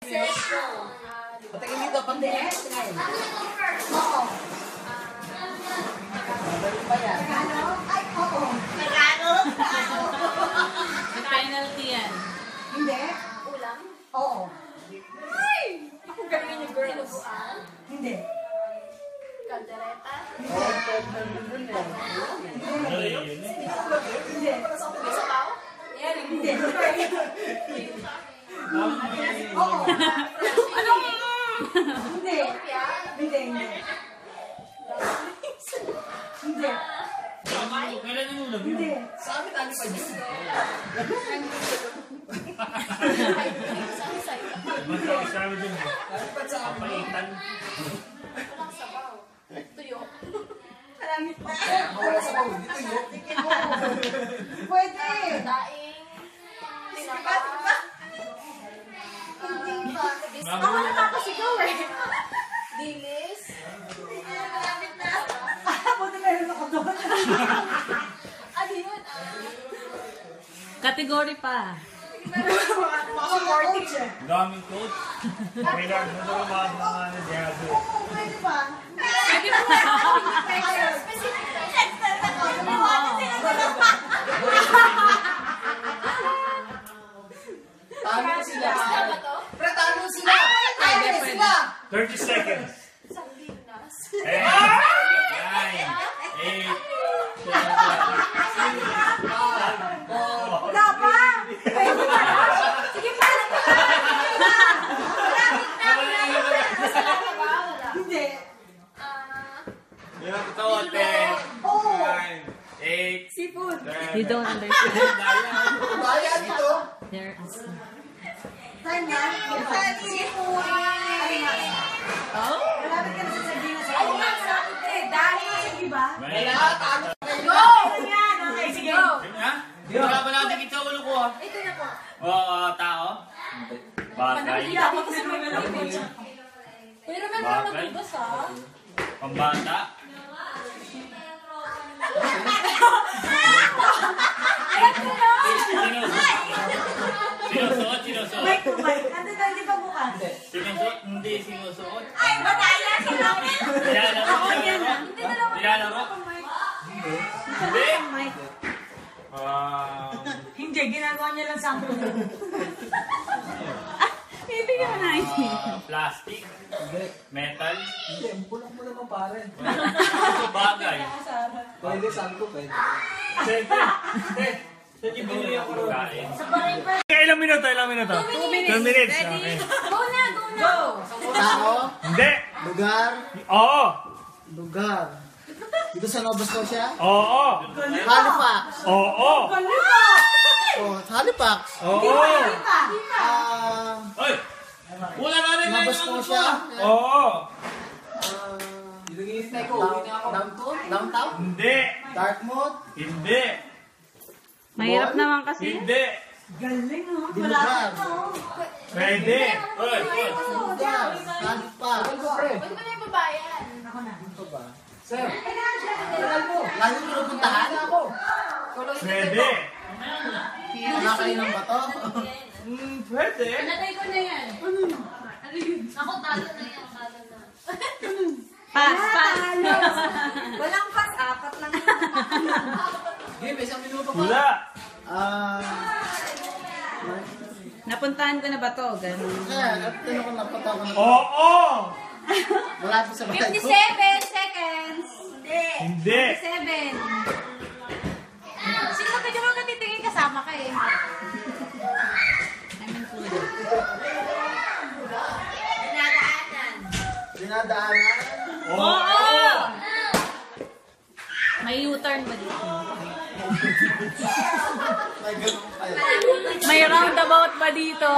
Patingin dito, patingin. Oo. Dali pa yan. Ay, oo. Penalty yan. Hindi. Ulam? Oo. Ay! Ako galing yung girls. Hindi. Kaldereta? Hindi. May sabaw? Yan. Hindi. Oo. Ano? Hindi. Hindi. Hindi. Hindi. Kailan yung ulam? Hindi. Sa amin, ano pa yun? Sabi dun. Ano pa sa amin? Paitan. Walang sabaw. Tuyo. Marami pa. Kaya mawala sa bawin. Dito yun. Pwede. Daing. Tinapa. Hindi pa. Ako nakakasigaw eh. Dilis. Malapit na. Buti meron ako doon. Ano yun? Category pa. Supporting. Daming coach. Kailan mo daw mga nagyago. Pwede pa. Pwede pa. Specific. Talo sila. Isda ba to? Pre, talo sila. Pwede, Talo pwede. sila. 30 seconds. Sardinas. 10, 9, 8, Wala pa. Pwede pa. Sige pa. Hindi. Yan ito, 10, Oo. 9, 8, Seafood. 7. You don't understand. Kaya dito. They're asking. Time na. Seafood. Oh? Malapit ka na sa sardinas. Ay, dahil. Sige ba? Kaya talo. Go! Yan. Okay, sige. Go! Wala ba natin kita ulo ko ah? Ito na po. Tao? Bagay. Tapos sa mga language. Pero may mga Bagay. nagdudas ah. Pambata. Sinusuot, sinusuot. Mike to Mike. Ando na, di pa bukas. Sinusuot, hindi sinusuot. Ay, badaya si Robin. Nilalaro, nilalaro. Nilalaro. Hindi. Mike. Hindi, ginagawa niya lang sample. Hindi ka na Plastic. Metal. Hindi, bulak mo naman pare. Bagay. Pwede, saan ko pwede. Siyempre. Saan yung binili ako rin? Kain. Ilang minuto? 2 minutes. 2 minutes. Okay. Go na, go na. Go! Tao, Hindi. lugar, Oo. lugar. Dito sa Nova Scotia? Oo. Halifax. Oo. Oh, Halifax. Oo. Ah, Oy. Wala na rin Nova Scotia. Oo. Downtown? Hindi. Dartmouth? Hindi. Mahirap naman kasi. Hindi. Galing, oh. Lugar. Pwede. Oy. Lugar. Halifax. Pwede mo na yung babayan. Ako na. Sir, lalo nyo napuntahan ako. Pwede. Nakakain ng bato. Pwede. Natay ko na yan. Ano yun? Ako talo na yan. Talo na. Pass, pass. Walang pass, apat lang. Game, isang minuto pa. Wala. Napuntahan ko na ba to? Ganun. Kaya, at ano ko napatawa na. Oo. Malapit sa bahay ko. 57 seconds. Hindi. Hindi. 57. Sino ka dyan mga titingin kasama ka eh? I'm included. Dinadaanan. Dinadaanan. Oo. May U-turn ba dito? May ganun kayo. May roundabout ba dito?